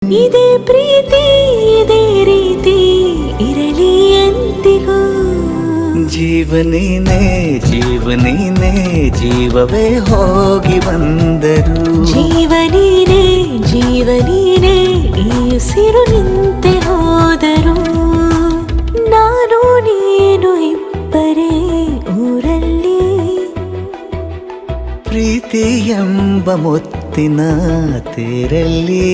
ಇದೇ ಪ್ರೀತಿ ಇದೇ ರೀತಿ ಇರಲಿ ಎಂದಿಗೂ. ಜೀವನೇನೆ ಜೀವನೇನೆ ಜೀವವೇ ಹೋಗಿ ಬಂದರು. ಜೀವನೀನೇ ಜೀವನೀನೇ ಈ ಉಸಿರು ನಿಂತೆ ಹೋದರು. ನಾನು ನೀನು ಇಬ್ಬರೇ ಊರಲ್ಲಿ. ಪ್ರೀತಿ ಎಂಬ ಮುತ್ತಿನ ತೇರಲ್ಲಿ